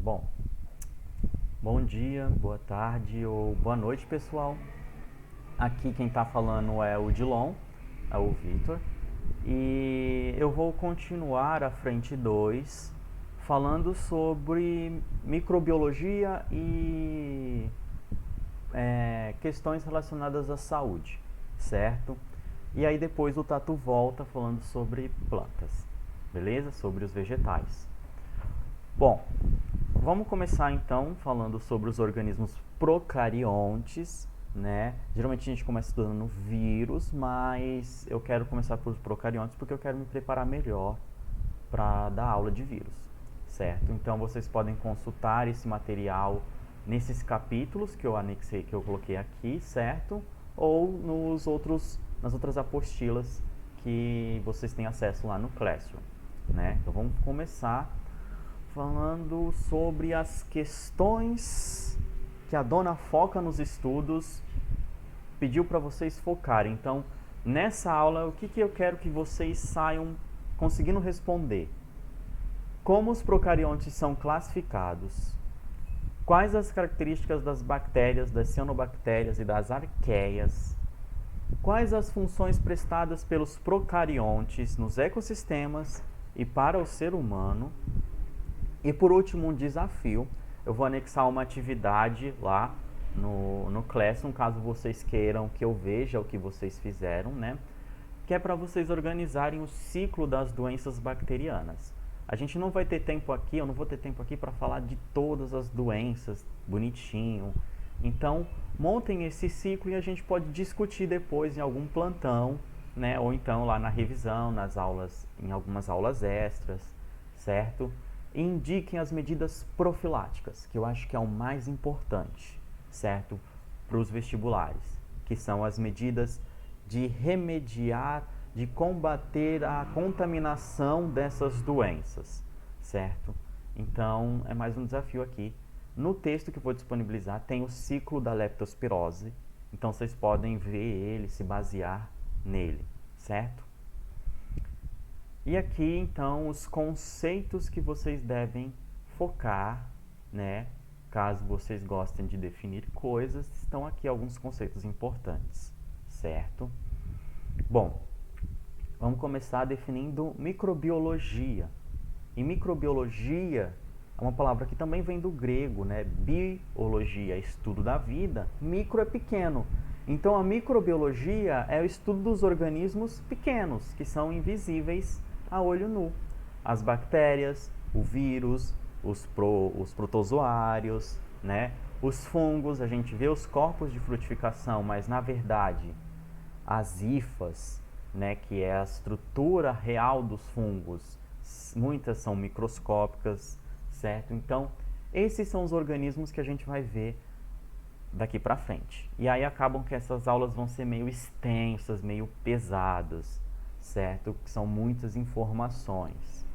Bom, bom dia, boa tarde ou boa noite, pessoal. Aqui quem está falando é o Dilon, é o Vitor, e eu vou continuar a frente 2 falando sobre microbiologia e questões relacionadas à saúde, certo? E aí depois o Tatu volta falando sobre plantas, beleza? Sobre os vegetais. Bom, vamos começar então falando sobre os organismos procariontes, né? Geralmente a gente começa estudando vírus, mas eu quero começar por procariontes porque eu quero me preparar melhor para dar aula de vírus, certo? Então vocês podem consultar esse material nesses capítulos que eu anexei, que eu coloquei aqui, certo? Ou nas outras apostilas que vocês têm acesso lá no Classroom, né? Então vamos começar falando sobre as questões que a dona Foca nos estudos pediu para vocês focarem. Então, nessa aula, o que eu quero que vocês saiam conseguindo responder? Como os procariontes são classificados? Quais as características das bactérias, das cianobactérias e das arqueias? Quais as funções prestadas pelos procariontes nos ecossistemas e para o ser humano? E por último, um desafio. Eu vou anexar uma atividade lá no Classroom, caso vocês queiram que eu veja o que vocês fizeram, né? Que é para vocês organizarem o ciclo das doenças bacterianas. A gente não vai ter tempo aqui, eu não vou ter tempo aqui para falar de todas as doenças bonitinho. Então, montem esse ciclo e a gente pode discutir depois em algum plantão, né? Ou então lá na revisão, nas aulas, em algumas aulas extras, certo? E indiquem as medidas profiláticas, que eu acho que é o mais importante, certo? Para os vestibulares, que são as medidas de remediar, de combater a contaminação dessas doenças, certo? Então, é mais um desafio aqui. No texto que eu vou disponibilizar tem o ciclo da leptospirose, então vocês podem ver ele, se basear nele, certo? E aqui, então, os conceitos que vocês devem focar, né? Caso vocês gostem de definir coisas, estão aqui alguns conceitos importantes, certo? Bom, vamos começar definindo microbiologia. E microbiologia é uma palavra que também vem do grego, né? Biologia, estudo da vida. Micro é pequeno. Então a microbiologia é o estudo dos organismos pequenos, que são invisíveis a olho nu. As bactérias, o vírus, os protozoários, né? Os fungos, a gente vê os corpos de frutificação, mas na verdade as hifas, né, que é a estrutura real dos fungos, muitas são microscópicas, certo? Então, esses são os organismos que a gente vai ver daqui para frente. E aí acabam que essas aulas vão ser meio extensas, meio pesadas, certo? Que são muitas informações.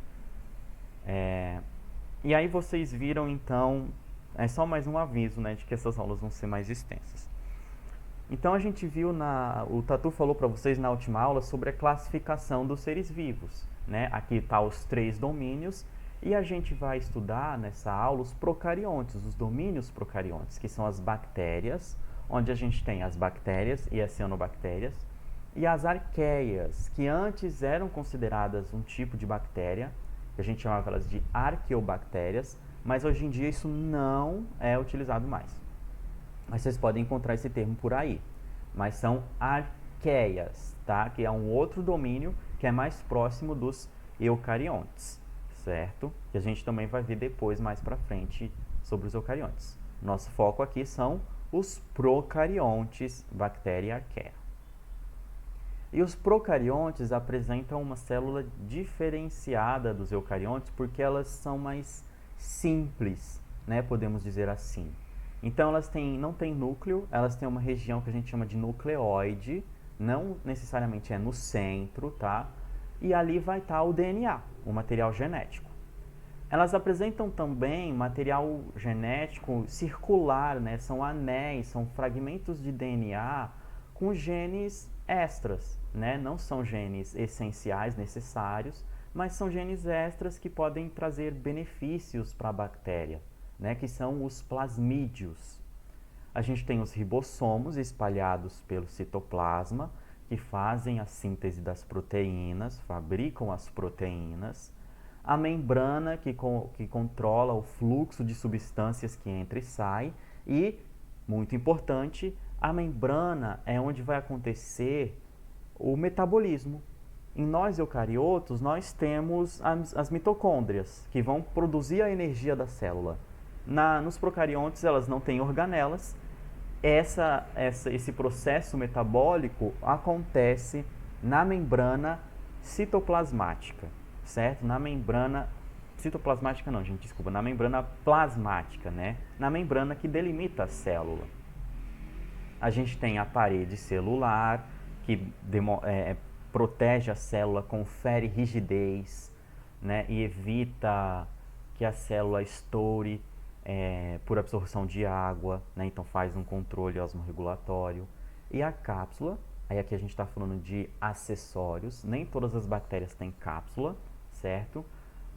E aí vocês viram, então, é só mais um aviso, né, de que essas aulas vão ser mais extensas. Então a gente viu, o Tatu falou para vocês na última aula sobre a classificação dos seres vivos, né? Aqui está os 3 domínios e a gente vai estudar nessa aula os procariontes, os domínios procariontes, que são as bactérias, onde a gente tem as bactérias e as cianobactérias, e as arqueias, que antes eram consideradas um tipo de bactéria, que a gente chamava elas de arqueobactérias, mas hoje em dia isso não é utilizado mais. Mas vocês podem encontrar esse termo por aí. Mas são arqueias, tá? Que é um outro domínio que é mais próximo dos eucariontes, certo? Que a gente também vai ver depois, mais pra frente, sobre os eucariontes. Nosso foco aqui são os procariontes, bactéria e arqueia. E os procariontes apresentam uma célula diferenciada dos eucariontes porque elas são mais simples, né? Podemos dizer assim. Então elas não têm núcleo, elas têm uma região que a gente chama de nucleoide, não necessariamente é no centro, tá? E ali vai estar o DNA, o material genético. Elas apresentam também material genético circular, né? São anéis, são fragmentos de DNA com genes extras, né? Não são genes essenciais, necessários, mas são genes extras que podem trazer benefícios para a bactéria, né, que são os plasmídios. A gente tem os ribossomos espalhados pelo citoplasma, que fazem a síntese das proteínas, fabricam as proteínas. A membrana, que controla o fluxo de substâncias que entra e sai. E, muito importante, a membrana é onde vai acontecer o metabolismo. Em nós eucariotos, nós temos as mitocôndrias, que vão produzir a energia da célula. Nos procariontes, elas não têm organelas. Esse processo metabólico acontece na membrana citoplasmática, certo? Na membrana citoplasmática não, gente, desculpa, na membrana plasmática, né? Na membrana que delimita a célula. A gente tem a parede celular, que protege a célula, confere rigidez, né? E evita que a célula estoure por absorção de água, né? Então faz um controle osmorregulatório. E a cápsula, aí aqui a gente está falando de acessórios, nem todas as bactérias têm cápsula, certo?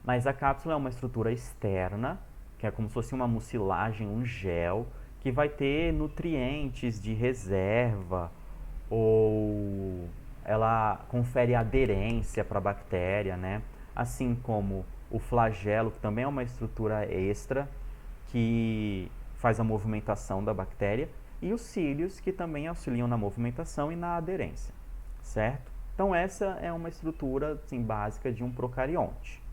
Mas a cápsula é uma estrutura externa, que é como se fosse uma mucilagem, um gel, que vai ter nutrientes de reserva, ou ela confere aderência para a bactéria, né? Assim como o flagelo, que também é uma estrutura extra, que faz a movimentação da bactéria, e os cílios, que também auxiliam na movimentação e na aderência, certo? Então essa é uma estrutura assim, básica de um procarionte.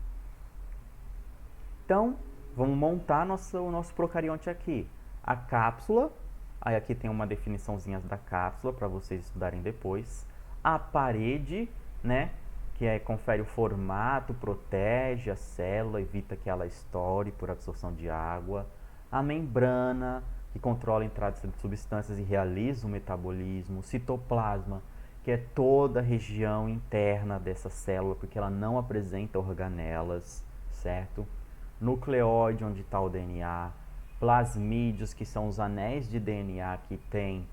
Então, vamos montar o nosso procarionte aqui. A cápsula, aí aqui tem uma definiçãozinha da cápsula para vocês estudarem depois. A parede, né, que confere o formato, protege a célula, evita que ela estoure por absorção de água. A membrana, que controla a entrada de substâncias e realiza o metabolismo. O citoplasma, que é toda a região interna dessa célula, porque ela não apresenta organelas, certo? Nucleóide, onde está o DNA. Plasmídios, que são os anéis de DNA que têm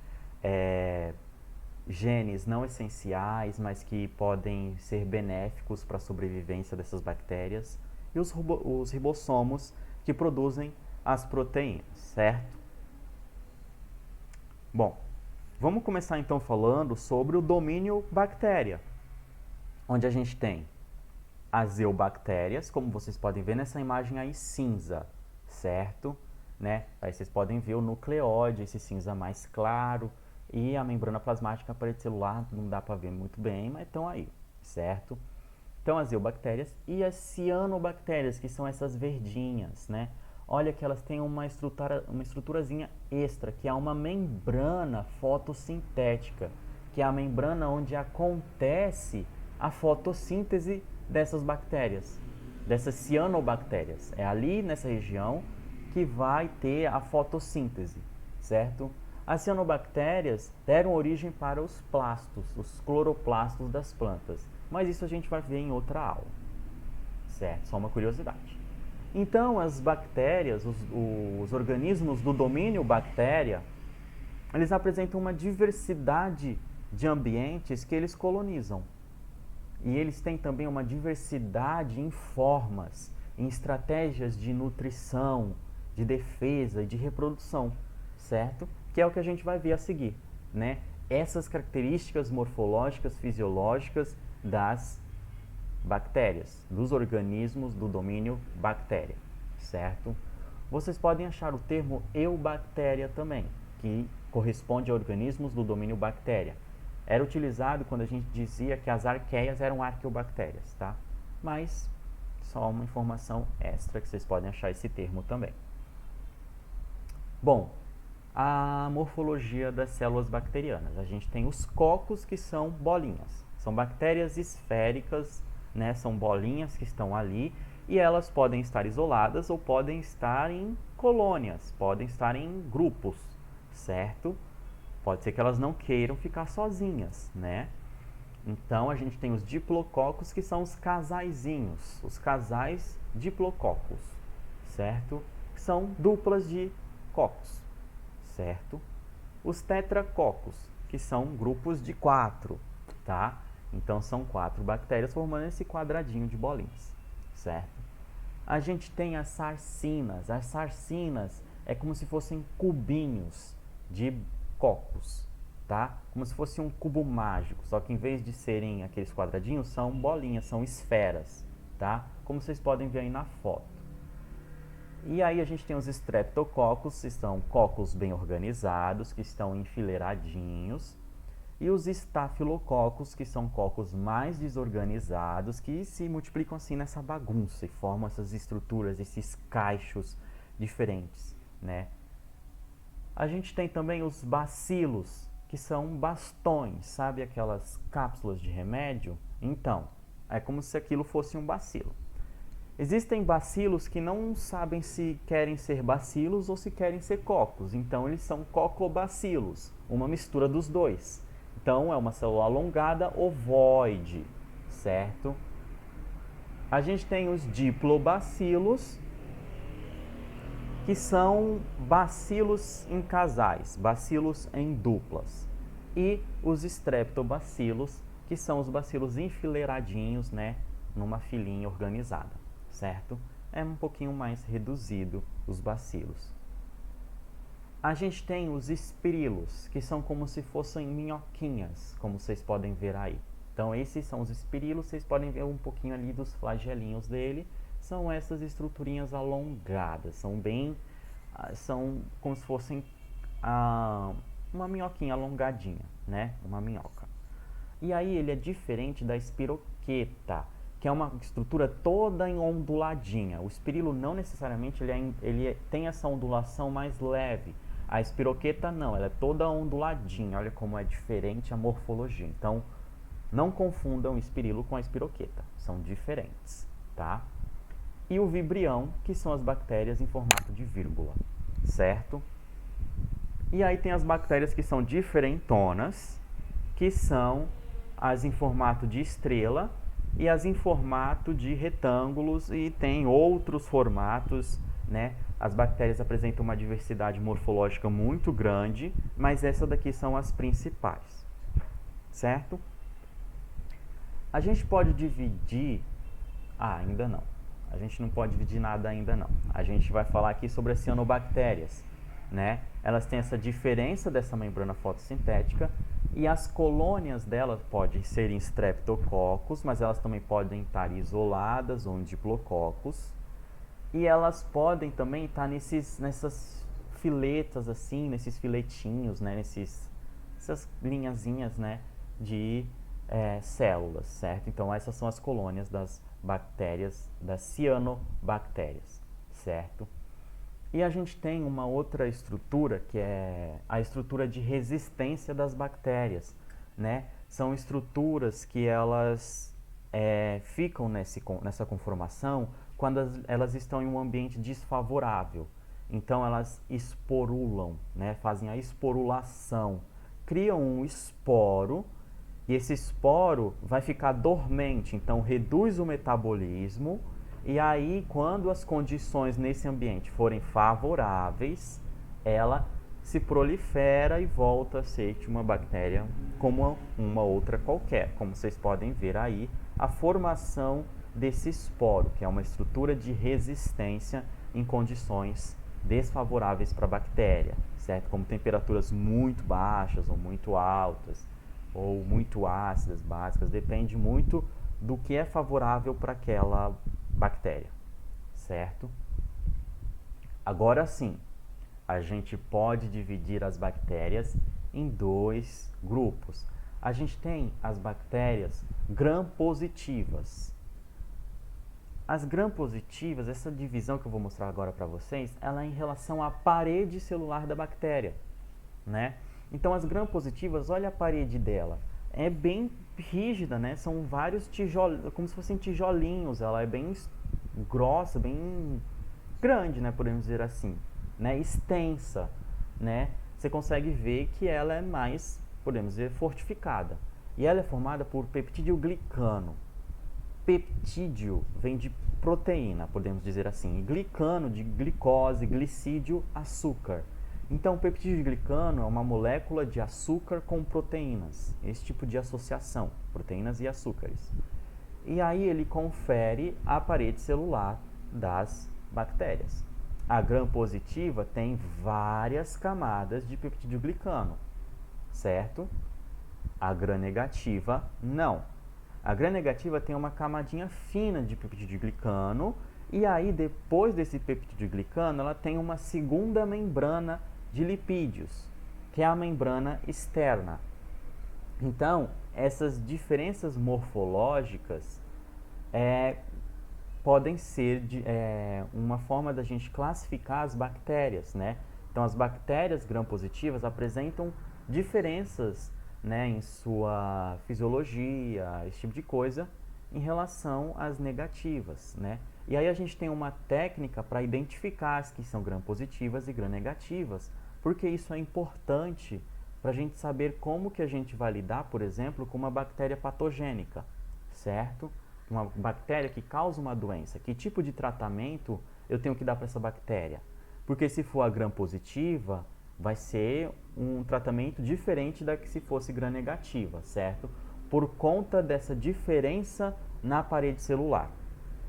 genes não essenciais, mas que podem ser benéficos para a sobrevivência dessas bactérias. E os ribossomos, que produzem as proteínas, certo? Bom, vamos começar então falando sobre o domínio bactéria, onde a gente tem as eubactérias, como vocês podem ver nessa imagem aí cinza, certo? Né? Aí vocês podem ver o nucleóide, esse cinza mais claro, e a membrana plasmática, a parede celular, não dá para ver muito bem, mas estão aí, certo? Então, as eubactérias e as cianobactérias, que são essas verdinhas, né? Olha que elas têm uma estruturazinha extra, que é uma membrana fotossintética, que é a membrana onde acontece a fotossíntese dessas bactérias, dessas cianobactérias. É ali nessa região que vai ter a fotossíntese, certo? As cianobactérias deram origem para os plastos, os cloroplastos das plantas, mas isso a gente vai ver em outra aula, certo? Só uma curiosidade. Então, as bactérias, os organismos do domínio bactéria, eles apresentam uma diversidade de ambientes que eles colonizam. E eles têm também uma diversidade em formas, em estratégias de nutrição, de defesa e de reprodução, certo? Que é o que a gente vai ver a seguir, né? Essas características morfológicas, fisiológicas das bactérias, dos organismos do domínio bactéria, certo? Vocês podem achar o termo eubactéria também, que corresponde a organismos do domínio bactéria. Era utilizado quando a gente dizia que as arqueias eram arqueobactérias, tá? Mas só uma informação extra que vocês podem achar esse termo também. Bom, a morfologia das células bacterianas. A gente tem os cocos, que são bolinhas. São bactérias esféricas, né? São bolinhas que estão ali e elas podem estar isoladas ou podem estar em colônias, podem estar em grupos, certo? Pode ser que elas não queiram ficar sozinhas, né? Então, a gente tem os diplococos, que são os casaizinhos, os casais diplococos, certo? Que são duplas de cocos, certo? Os tetracocos, que são grupos de 4, tá? Então, são 4 bactérias formando esse quadradinho de bolinhas, certo? A gente tem as sarcinas. As sarcinas é como se fossem cubinhos de cocos, tá? Como se fosse um cubo mágico, só que em vez de serem aqueles quadradinhos, são bolinhas, são esferas, tá? Como vocês podem ver aí na foto. E aí a gente tem os streptococcus, que são cocos bem organizados, que estão enfileiradinhos. E os estafilococcus, que são cocos mais desorganizados, que se multiplicam assim nessa bagunça e formam essas estruturas, esses cachos diferentes, né? A gente tem também os bacilos, que são bastões, sabe aquelas cápsulas de remédio? Então, é como se aquilo fosse um bacilo. Existem bacilos que não sabem se querem ser bacilos ou se querem ser cocos, então eles são cocobacilos, uma mistura dos dois. Então é uma célula alongada ovoide, certo? A gente tem os diplobacilos, que são bacilos em casais, bacilos em duplas. E os streptobacilos, que são os bacilos enfileiradinhos, né, numa filinha organizada, certo? É um pouquinho mais reduzido os bacilos. A gente tem os espirilos, que são como se fossem minhoquinhas, como vocês podem ver aí. Então esses são os espirilos, vocês podem ver um pouquinho ali dos flagelinhos dele. São essas estruturinhas alongadas, são como se fossem uma minhoquinha alongadinha, né? Uma minhoca. E aí ele é diferente da espiroqueta, que é uma estrutura toda onduladinha. O espirilo não necessariamente ele tem essa ondulação mais leve. A espiroqueta não, ela é toda onduladinha. Olha como é diferente a morfologia. Então, não confundam o espirilo com a espiroqueta, são diferentes, tá? E o vibrião, que são as bactérias em formato de vírgula, certo? E aí tem as bactérias que são diferentonas, que são as em formato de estrela e as em formato de retângulos, e tem outros formatos, né? As bactérias apresentam uma diversidade morfológica muito grande, mas essas daqui são as principais, certo? A gente pode dividir... ainda não. A gente não pode dividir nada ainda não. A gente vai falar aqui sobre as cianobactérias, né? Elas têm essa diferença dessa membrana fotossintética e as colônias delas podem ser em streptococcus, mas elas também podem estar isoladas ou em diplococos. E elas podem também estar nessas filetas assim, nesses filetinhos, né? Essas linhazinhas, né? De células, certo? Então essas são as colônias das bactérias, das cianobactérias, certo? E a gente tem uma outra estrutura, que é a estrutura de resistência das bactérias, né? São estruturas que elas ficam nessa conformação quando elas estão em um ambiente desfavorável. Então elas esporulam, né? Fazem a esporulação, criam um esporo, e esse esporo vai ficar dormente, então reduz o metabolismo. E aí, quando as condições nesse ambiente forem favoráveis, ela se prolifera e volta a ser uma bactéria como uma outra qualquer. Como vocês podem ver aí, a formação desse esporo, que é uma estrutura de resistência em condições desfavoráveis para a bactéria, certo? Como temperaturas muito baixas ou muito altas, ou muito ácidas, básicas, depende muito do que é favorável para aquela bactéria, certo? Agora sim, a gente pode dividir as bactérias em dois grupos. A gente tem as bactérias gram-positivas. As gram-positivas, essa divisão que eu vou mostrar agora para vocês, ela é em relação à parede celular da bactéria, né? Então as gram-positivas, olha a parede dela, é bem rígida, né? São vários tijolos, como se fossem tijolinhos. Ela é bem grossa, bem grande, né? Podemos dizer assim, né? Extensa, né? Você consegue ver que ela é mais, podemos dizer, fortificada. E ela é formada por peptidoglicano. Peptídeo vem de proteína, podemos dizer assim. E glicano de glicose, glicídio, açúcar. Então, o peptidoglicano é uma molécula de açúcar com proteínas. Esse tipo de associação, proteínas e açúcares. E aí ele confere à parede celular das bactérias. A gram-positiva tem várias camadas de peptidoglicano, certo? A gram-negativa não. A gram-negativa tem uma camadinha fina de peptidoglicano e aí depois desse peptidoglicano ela tem uma segunda membrana de lipídios, que é a membrana externa. Então, essas diferenças morfológicas podem ser uma forma da gente classificar as bactérias, né? Então, as bactérias gram-positivas apresentam diferenças, né, em sua fisiologia, esse tipo de coisa, em relação às negativas, né? E aí a gente tem uma técnica para identificar as que são gram-positivas e gram-negativas, porque isso é importante para a gente saber como que a gente vai lidar, por exemplo, com uma bactéria patogênica, certo? Uma bactéria que causa uma doença. Que tipo de tratamento eu tenho que dar para essa bactéria? Porque se for a gram-positiva, vai ser um tratamento diferente da que se fosse gram-negativa, certo? Por conta dessa diferença na parede celular,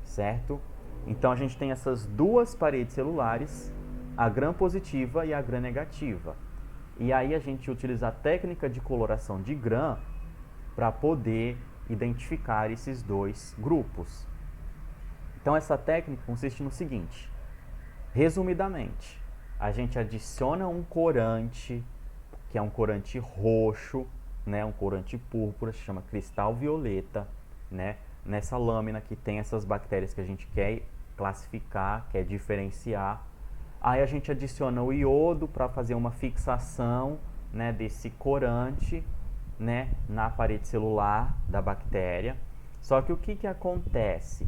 certo? Então a gente tem essas duas paredes celulares, a gram-positiva e a gram-negativa. E aí a gente utiliza a técnica de coloração de Gram para poder identificar esses dois grupos. Então essa técnica consiste no seguinte: resumidamente, a gente adiciona um corante, que é um corante roxo, né, um corante púrpura, se chama cristal violeta, né, nessa lâmina que tem essas bactérias que a gente quer classificar, quer diferenciar. Aí a gente adiciona o iodo para fazer uma fixação, né, desse corante, né, na parede celular da bactéria. Só que o que acontece?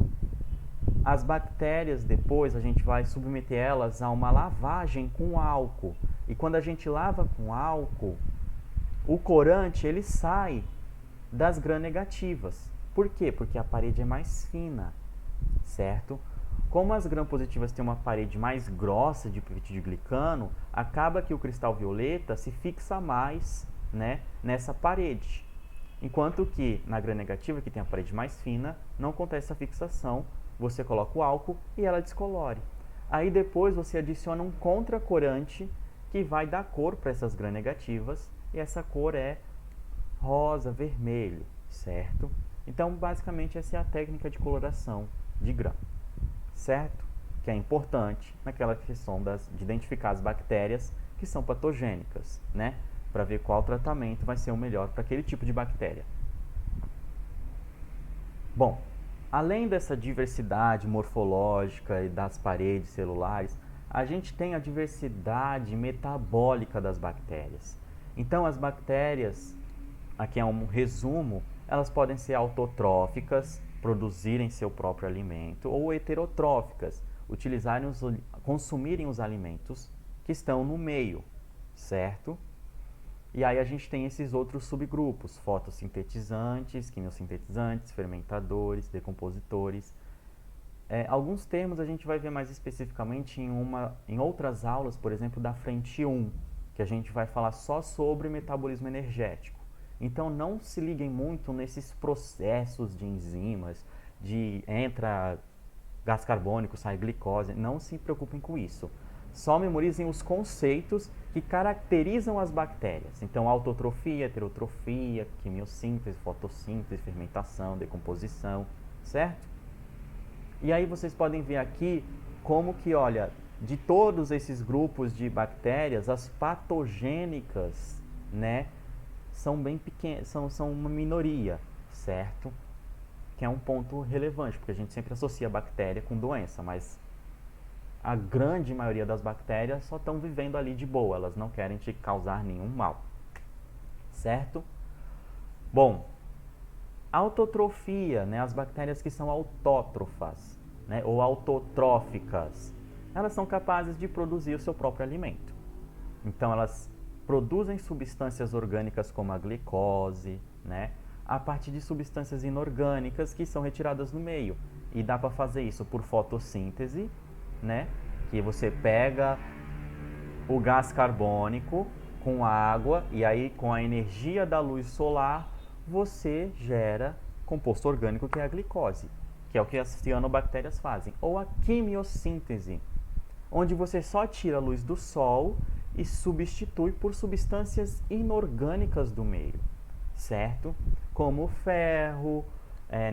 As bactérias depois a gente vai submeter elas a uma lavagem com álcool. E quando a gente lava com álcool, o corante ele sai das gram-negativas. Por quê? Porque a parede é mais fina, certo? Como as gram-positivas têm uma parede mais grossa de peptidoglicano, acaba que o cristal violeta se fixa mais, né, nessa parede. Enquanto que na gram-negativa, que tem a parede mais fina, não acontece essa fixação, você coloca o álcool e ela descolore. Aí depois você adiciona um contracorante que vai dar cor para essas gram-negativas, e essa cor é rosa, vermelho, certo? Então, basicamente, essa é a técnica de coloração de Gram, certo? Que é importante naquela questão de identificar as bactérias que são patogênicas, né? Para ver qual tratamento vai ser o melhor para aquele tipo de bactéria. Bom, além dessa diversidade morfológica e das paredes celulares, a gente tem a diversidade metabólica das bactérias. Então, as bactérias, aqui é um resumo, elas podem ser autotróficas, produzirem seu próprio alimento, ou heterotróficas, consumirem os alimentos que estão no meio, certo? E aí a gente tem esses outros subgrupos: fotossintetizantes, quimiosintetizantes, fermentadores, decompositores. Alguns termos a gente vai ver mais especificamente em outras aulas, por exemplo, da frente 1, que a gente vai falar só sobre metabolismo energético. Então não se liguem muito nesses processos de enzimas, entra gás carbônico, sai glicose, não se preocupem com isso. Só memorizem os conceitos que caracterizam as bactérias. Então, autotrofia, heterotrofia, quimiossíntese, fotossíntese, fermentação, decomposição, certo? E aí vocês podem ver aqui como que, olha, de todos esses grupos de bactérias, as patogênicas, né, são bem pequenas, são uma minoria, certo? Que é um ponto relevante, porque a gente sempre associa a bactéria com doença, mas a grande maioria das bactérias só estão vivendo ali de boa, elas não querem te causar nenhum mal, certo? Bom, autotrofia, né, as bactérias que são autótrofas, né, ou autotróficas, elas são capazes de produzir o seu próprio alimento. Então elas produzem substâncias orgânicas como a glicose, né, a partir de substâncias inorgânicas que são retiradas no meio. E dá para fazer isso por fotossíntese, né, que você pega o gás carbônico com água e aí com a energia da luz solar você gera composto orgânico, que é a glicose, que é o que as cianobactérias fazem, ou a quimiossíntese, onde você só tira a luz do sol e substitui por substâncias inorgânicas do meio, certo? Como ferro,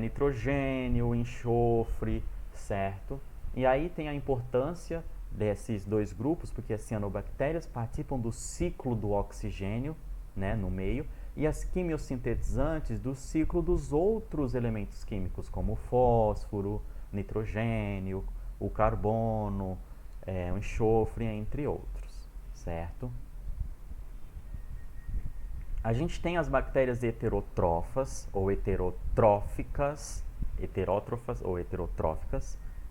nitrogênio, enxofre, certo? E aí tem a importância desses dois grupos, porque as cianobactérias participam do ciclo do oxigênio, né, no meio, e as quimiosintetizantes do ciclo dos outros elementos químicos, como o fósforo, nitrogênio, o carbono, o enxofre, entre outros, certo? A gente tem as bactérias heterótrofas ou heterótrofas,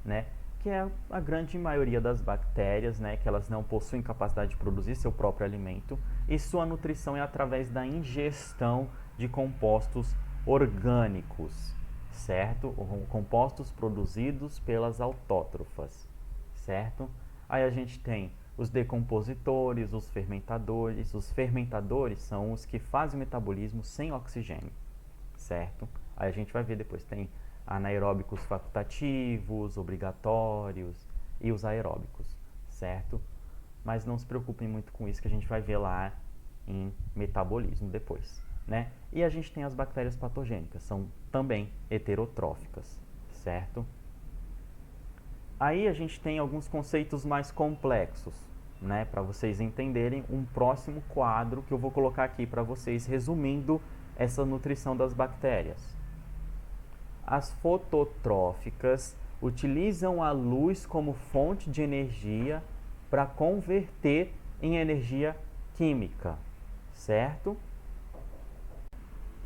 né? Que é a grande maioria das bactérias, né? Que elas não possuem capacidade de produzir seu próprio alimento e sua nutrição é através da ingestão de compostos orgânicos, certo? Compostos produzidos pelas autótrofas, certo? Aí a gente tem os decompositores, os fermentadores. Os fermentadores são os que fazem o metabolismo sem oxigênio, certo? Aí a gente vai ver depois, tem anaeróbicos facultativos, obrigatórios e os aeróbicos, certo? Mas não se preocupem muito com isso que a gente vai ver lá em metabolismo depois, né? E a gente tem as bactérias patogênicas, são também heterotróficas, certo? Aí a gente tem alguns conceitos mais complexos, né, para vocês entenderem um próximo quadro que eu vou colocar aqui para vocês, resumindo essa nutrição das bactérias. As fototróficas utilizam a luz como fonte de energia para converter em energia química, certo?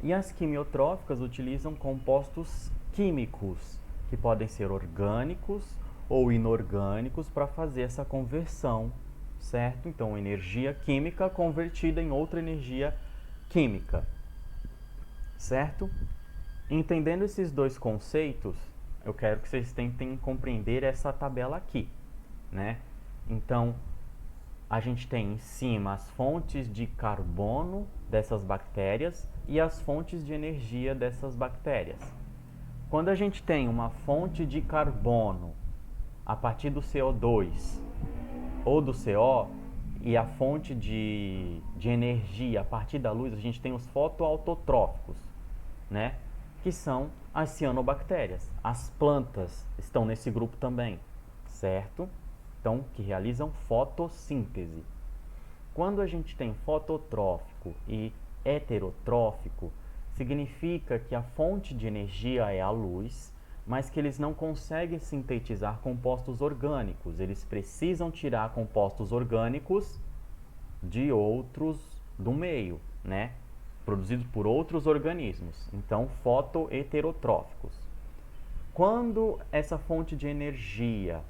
E as quimiotróficas utilizam compostos químicos, que podem ser orgânicos ou inorgânicos, para fazer essa conversão, certo? Então, energia química convertida em outra energia química, certo? Entendendo esses dois conceitos, eu quero que vocês tentem compreender essa tabela aqui, né? Então, a gente tem em cima as fontes de carbono dessas bactérias e as fontes de energia dessas bactérias. Quando a gente tem uma fonte de carbono a partir do CO2 ou do CO e a fonte de energia a partir da luz, a gente tem os fotoautotróficos, né? Que são as cianobactérias. As plantas estão nesse grupo também, certo? Então, que realizam fotossíntese. Quando a gente tem fototrófico e heterotrófico, significa que a fonte de energia é a luz, mas que eles não conseguem sintetizar compostos orgânicos. Eles precisam tirar compostos orgânicos de outros do meio, né? Produzidos por outros organismos. Então, fotoheterotróficos. Quando essa fonte de energia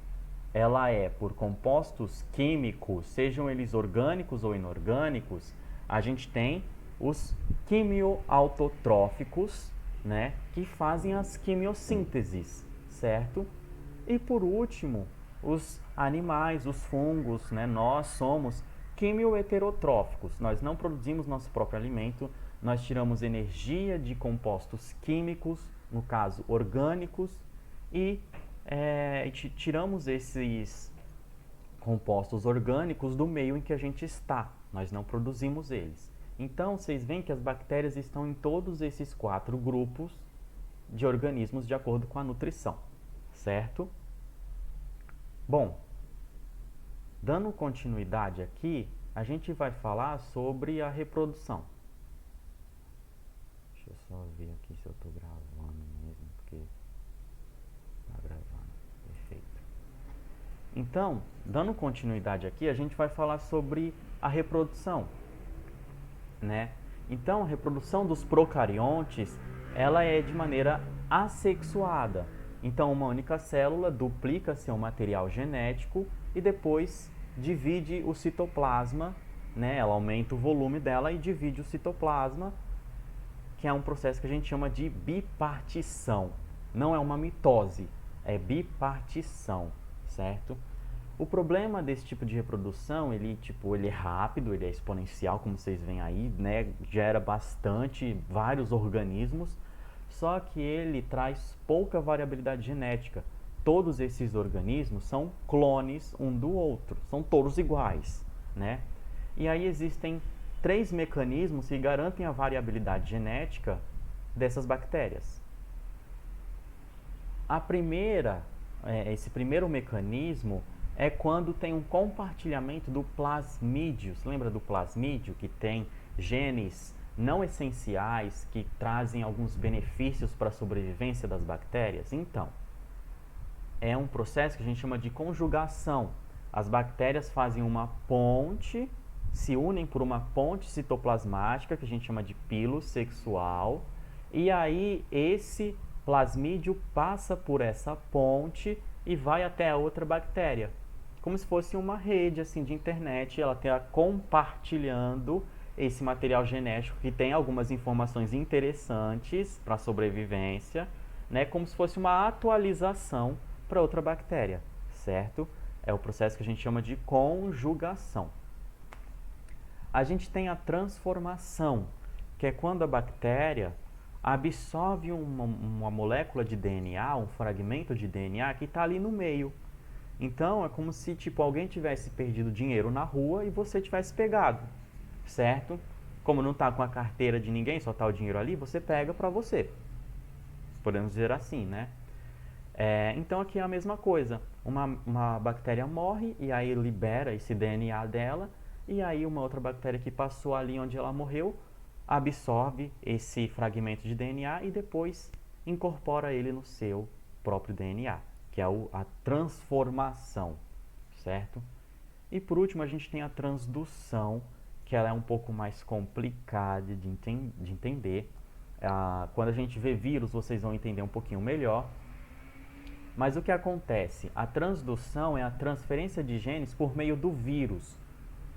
ela é por compostos químicos, sejam eles orgânicos ou inorgânicos, a gente tem os quimioautotróficos, né, que fazem as quimiosínteses, certo? E por último, os animais, os fungos, né, nós somos quimioheterotróficos. Nós não produzimos nosso próprio alimento, nós tiramos energia de compostos químicos, no caso orgânicos, e tiramos esses compostos orgânicos do meio em que a gente está. Nós não produzimos eles. Então, vocês veem que as bactérias estão em todos esses 4 grupos de organismos de acordo com a nutrição, certo? Bom, dando continuidade aqui, a gente vai falar sobre a reprodução. Deixa eu só ver aqui se eu estou gravando mesmo, porque está gravando. Perfeito. Então, dando continuidade aqui, a gente vai falar sobre a reprodução, né? Então, a reprodução dos procariontes, ela é de maneira assexuada. Então, uma única célula duplica seu material genético e depois divide o citoplasma, né? Ela aumenta o volume dela e divide o citoplasma, que é um processo que a gente chama de bipartição. Não é uma mitose, é bipartição, certo? O problema desse tipo de reprodução, ele é rápido, ele é exponencial, como vocês veem aí, né? Gera vários organismos, só que ele traz pouca variabilidade genética. Todos esses organismos são clones um do outro, são todos iguais, né? E aí existem 3 mecanismos que garantem a variabilidade genética dessas bactérias. Esse primeiro mecanismo é quando tem um compartilhamento do plasmídio. Você lembra do plasmídio, que tem genes não essenciais que trazem alguns benefícios para a sobrevivência das bactérias? Então, é um processo que a gente chama de conjugação. As bactérias fazem uma ponte, se unem por uma ponte citoplasmática, que a gente chama de pilo sexual, e aí esse plasmídio passa por essa ponte e vai até a outra bactéria. Como se fosse uma rede assim de internet, ela está compartilhando esse material genético que tem algumas informações interessantes para a sobrevivência, né? Como se fosse uma atualização para outra bactéria, certo? É o processo que a gente chama de conjugação. A gente tem a transformação, que é quando a bactéria absorve uma molécula de DNA, um fragmento de DNA que está ali no meio. Então, é como se alguém tivesse perdido dinheiro na rua e você tivesse pegado, certo? Como não está com a carteira de ninguém, só está o dinheiro ali, você pega para você. Podemos dizer assim, né? Então, aqui é a mesma coisa. Uma bactéria morre e aí libera esse DNA dela, e aí uma outra bactéria que passou ali onde ela morreu absorve esse fragmento de DNA e depois incorpora ele no seu próprio DNA, que é a transformação, certo? E por último a gente tem a transdução, que ela é um pouco mais complicada de entender. Quando a gente vê vírus, vocês vão entender um pouquinho melhor. Mas o que acontece? A transdução é a transferência de genes por meio do vírus.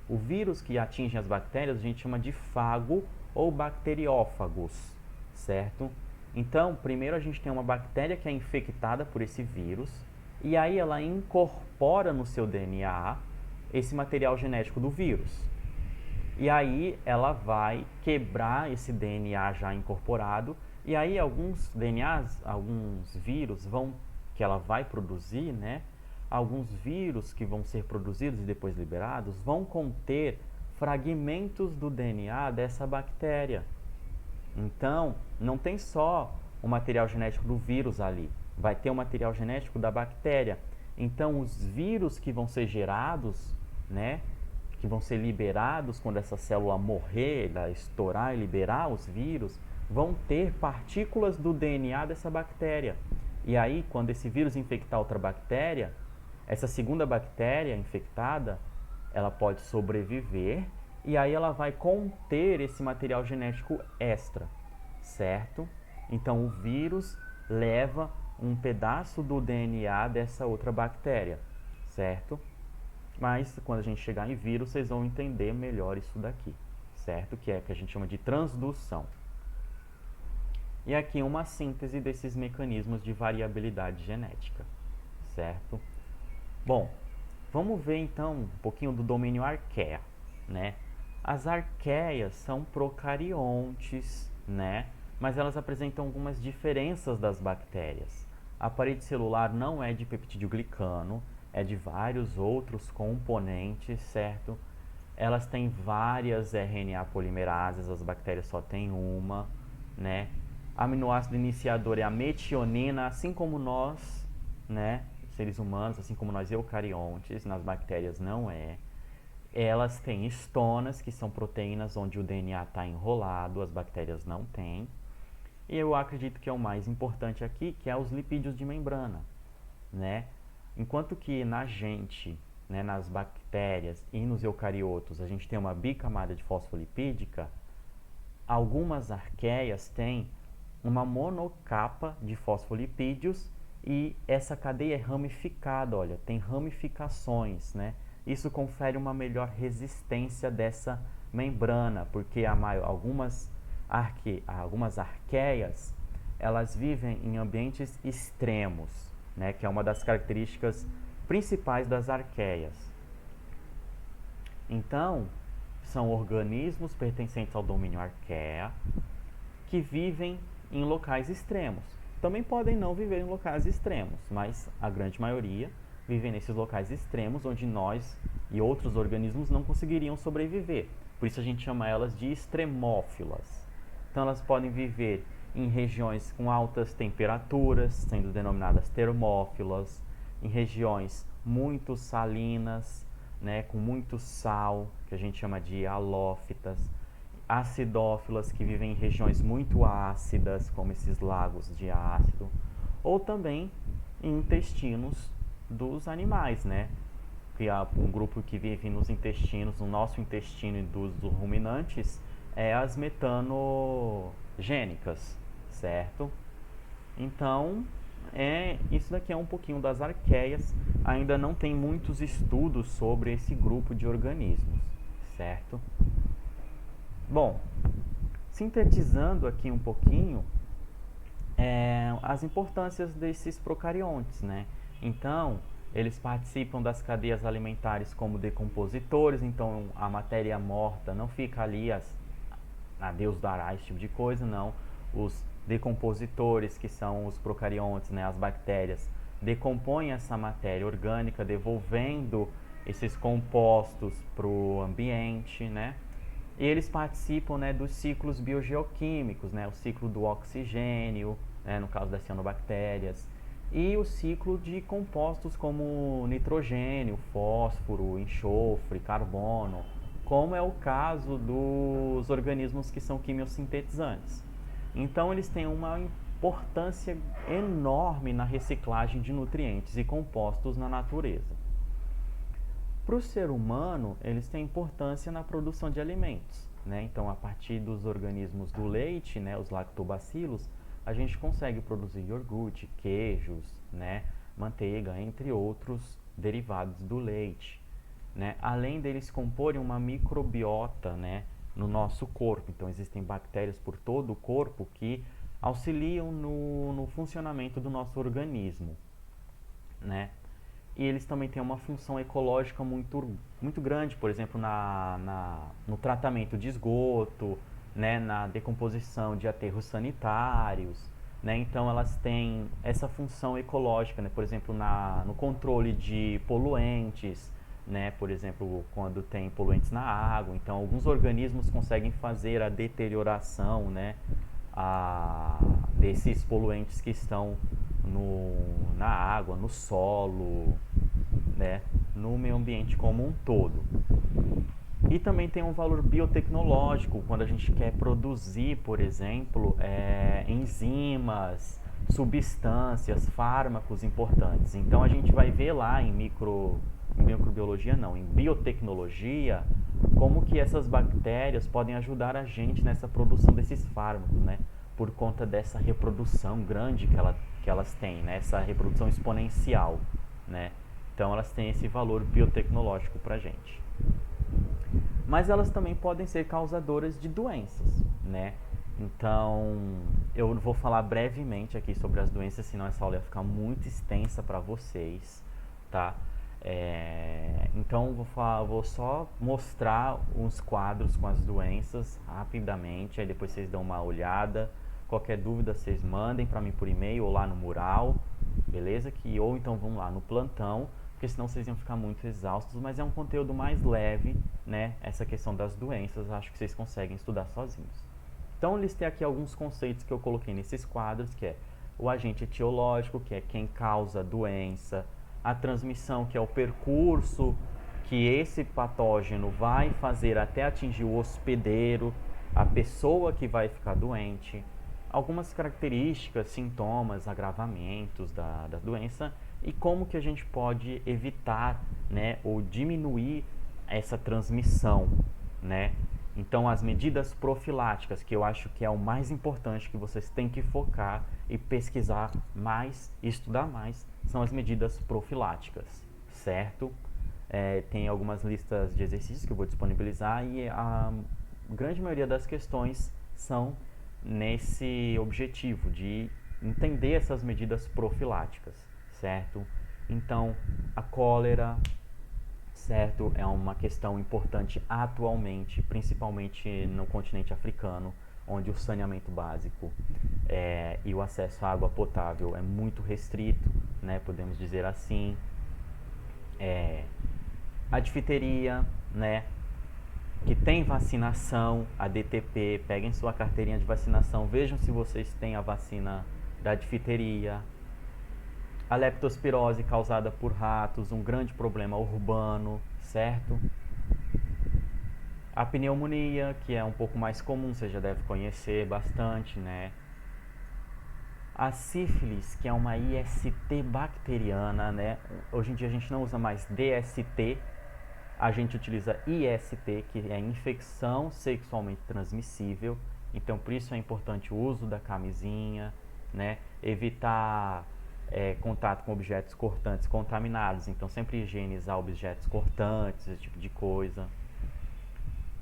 O vírus que atinge as bactérias a gente chama de fago ou bacteriófagos, certo? Então, primeiro a gente tem uma bactéria que é infectada por esse vírus, e aí ela incorpora no seu DNA esse material genético do vírus. E aí ela vai quebrar esse DNA já incorporado, e aí alguns DNAs, alguns vírus que ela vai produzir, né? Alguns vírus que vão ser produzidos e depois liberados vão conter fragmentos do DNA dessa bactéria. Então, não tem só o material genético do vírus ali, vai ter o material genético da bactéria. Então, os vírus que vão ser gerados, né, que vão ser liberados quando essa célula morrer, estourar e liberar os vírus, vão ter partículas do DNA dessa bactéria. E aí, quando esse vírus infectar outra bactéria, essa segunda bactéria infectada, ela pode sobreviver e aí ela vai conter esse material genético extra, certo? Então o vírus leva um pedaço do DNA dessa outra bactéria, certo? Mas quando a gente chegar em vírus, vocês vão entender melhor isso daqui, certo? Que é o que a gente chama de transdução. E aqui uma síntese desses mecanismos de variabilidade genética, certo? Bom, vamos ver então um pouquinho do domínio arqueia, né? As arqueias são procariontes, né? Mas elas apresentam algumas diferenças das bactérias. A parede celular não é de peptidoglicano, é de vários outros componentes, certo? Elas têm várias RNA polimerases, as bactérias só têm uma, né? Aminoácido iniciador é a metionina, assim como nós, né? Seres humanos, assim como nós eucariontes, nas bactérias não é. Elas têm histonas, que são proteínas onde o DNA está enrolado, as bactérias não têm. E eu acredito que é o mais importante aqui, que é os lipídios de membrana, né? Enquanto que na gente, né, nas bactérias e nos eucariotos, a gente tem uma bicamada de fosfolipídica, algumas arqueias têm uma monocapa de fosfolipídios e essa cadeia é ramificada, olha, tem ramificações, né? Isso confere uma melhor resistência dessa membrana, porque algumas arqueias, elas vivem em ambientes extremos, né? Que é uma das características principais das arqueias. Então, são organismos pertencentes ao domínio arqueia que vivem em locais extremos. Também podem não viver em locais extremos, mas a grande maioria vivem nesses locais extremos onde nós e outros organismos não conseguiriam sobreviver. Por isso a gente chama elas de extremófilas. Então elas podem viver em regiões com altas temperaturas, sendo denominadas termófilas, em regiões muito salinas, né, com muito sal, que a gente chama de halófitas, acidófilas, que vivem em regiões muito ácidas, como esses lagos de ácido, ou também em intestinos dos animais, né? Que há um grupo que vive nos intestinos, no nosso intestino e dos ruminantes, é as metanogênicas, certo? Então, isso daqui é um pouquinho das arqueias. Ainda não tem muitos estudos sobre esse grupo de organismos, certo? Bom, sintetizando aqui um pouquinho, as importâncias desses procariontes, né? Então, eles participam das cadeias alimentares como decompositores, então a matéria morta não fica ali a Deus dará, esse tipo de coisa, não. Os decompositores, que são os procariontes, né, as bactérias, decompõem essa matéria orgânica, devolvendo esses compostos para o ambiente, né? E eles participam, né, dos ciclos biogeoquímicos, né, o ciclo do oxigênio, né, no caso das cianobactérias, e o ciclo de compostos como nitrogênio, fósforo, enxofre, carbono, como é o caso dos organismos que são quimiosintetizantes. Então eles têm uma importância enorme na reciclagem de nutrientes e compostos na natureza. Para o ser humano, eles têm importância na produção de alimentos, né? Então, a partir dos organismos do leite, né, os lactobacilos, a gente consegue produzir iogurte, queijos, né, manteiga, entre outros derivados do leite, né? Além deles comporem uma microbiota, né, no nosso corpo. Então, existem bactérias por todo o corpo que auxiliam no funcionamento do nosso organismo, né? E eles também têm uma função ecológica muito grande, por exemplo, no tratamento de esgoto, né, na decomposição de aterros sanitários, né? Então elas têm essa função ecológica, né? Por exemplo, no controle de poluentes, né? Por exemplo, quando tem poluentes na água, então alguns organismos conseguem fazer a deterioração, né, desses poluentes que estão na água, no solo, né, no meio ambiente como um todo. E também tem um valor biotecnológico, quando a gente quer produzir, por exemplo, enzimas, substâncias, fármacos importantes. Então a gente vai ver lá em microbiologia não, em biotecnologia, como que essas bactérias podem ajudar a gente nessa produção desses fármacos, né? Por conta dessa reprodução grande que elas têm, né? Essa reprodução exponencial, né? Então elas têm esse valor biotecnológico para a gente. Mas elas também podem ser causadoras de doenças, né? Então eu vou falar brevemente aqui sobre as doenças, senão essa aula ia ficar muito extensa para vocês, tá? Então vou só mostrar uns quadros com as doenças rapidamente, aí depois vocês dão uma olhada. Qualquer dúvida vocês mandem para mim por e-mail ou lá no mural, beleza? Ou então vão lá no plantão, porque senão vocês iam ficar muito exaustos, mas é um conteúdo mais leve, né? Essa questão das doenças, acho que vocês conseguem estudar sozinhos. Então eu listei aqui alguns conceitos que eu coloquei nesses quadros, que é o agente etiológico, que é quem causa a doença, a transmissão, que é o percurso que esse patógeno vai fazer até atingir o hospedeiro, a pessoa que vai ficar doente, algumas características, sintomas, agravamentos da doença e como que a gente pode evitar, né, ou diminuir essa transmissão, né? Então, as medidas profiláticas, que eu acho que é o mais importante que vocês têm que focar e pesquisar mais, estudar mais, são as medidas profiláticas, certo? Tem algumas listas de exercícios que eu vou disponibilizar e a grande maioria das questões são nesse objetivo de entender essas medidas profiláticas, certo? Então, a cólera, certo, é uma questão importante atualmente, principalmente no continente africano, onde o saneamento básico e o acesso à água potável é muito restrito, né, podemos dizer assim. A difteria, né, que tem vacinação, a DTP, peguem sua carteirinha de vacinação, vejam se vocês têm a vacina da difteria. A leptospirose causada por ratos, um grande problema urbano, certo? A pneumonia, que é um pouco mais comum, você já deve conhecer bastante, né? A sífilis, que é uma IST bacteriana, né? Hoje em dia a gente não usa mais DST, a gente utiliza IST, que é infecção sexualmente transmissível. Então, por isso é importante o uso da camisinha, né? Evitar contato com objetos cortantes contaminados. Então, sempre higienizar objetos cortantes, esse tipo de coisa.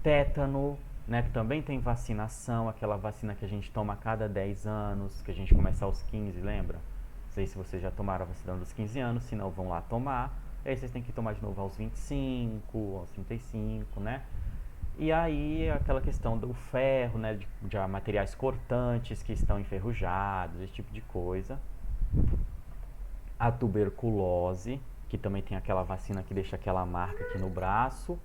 Tétano, né, que também tem vacinação, aquela vacina que a gente toma a cada 10 anos, que a gente começa aos 15, lembra? Não sei se vocês já tomaram a vacina dos 15 anos, se não, vão lá tomar. E aí vocês têm que tomar de novo aos 25, aos 35, né? E aí aquela questão do ferro, né, de materiais cortantes que estão enferrujados, esse tipo de coisa. A tuberculose, que também tem aquela vacina que deixa aquela marca aqui no braço,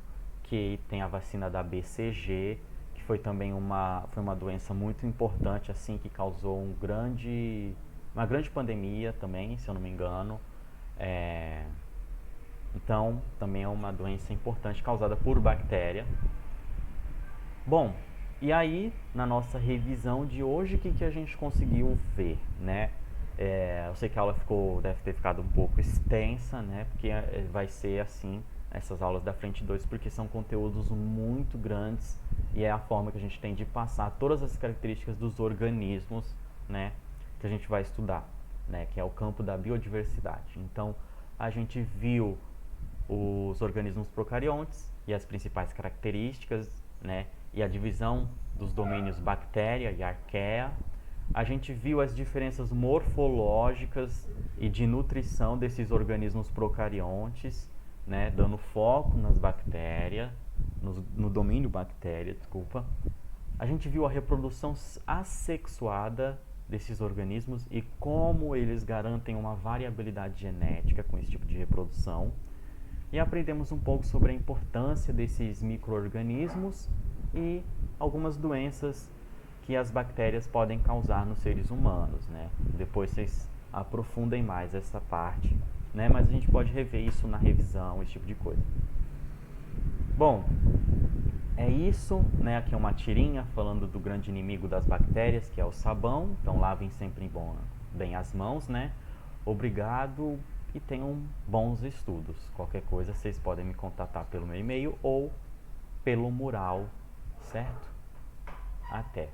que tem a vacina da BCG, que foi também uma doença muito importante, assim, que causou uma grande pandemia também, se eu não me engano. Então, também é uma doença importante causada por bactéria. Bom, e aí, na nossa revisão de hoje, o que a gente conseguiu ver, né? Eu sei que a aula deve ter ficado um pouco extensa, né? Porque vai ser assim, essas aulas da frente 2, porque são conteúdos muito grandes e é a forma que a gente tem de passar todas as características dos organismos, né? Que a gente vai estudar, né? Que é o campo da biodiversidade. Então, a gente viu os organismos procariontes e as principais características, né? E a divisão dos domínios bactéria e arqueia. A gente viu as diferenças morfológicas e de nutrição desses organismos procariontes, né? Dando foco nas bactérias, no domínio bactéria, desculpa. A gente viu a reprodução assexuada desses organismos e como eles garantem uma variabilidade genética com esse tipo de reprodução. E aprendemos um pouco sobre a importância desses micro-organismos e algumas doenças que as bactérias podem causar nos seres humanos, né? Depois vocês aprofundem mais essa parte, né? Mas a gente pode rever isso na revisão, esse tipo de coisa. Bom, é isso, né? Aqui é uma tirinha falando do grande inimigo das bactérias, que é o sabão. Então lavem sempre bem as mãos, né? Obrigado e tenham bons estudos. Qualquer coisa vocês podem me contatar pelo meu e-mail ou pelo mural, certo? Até!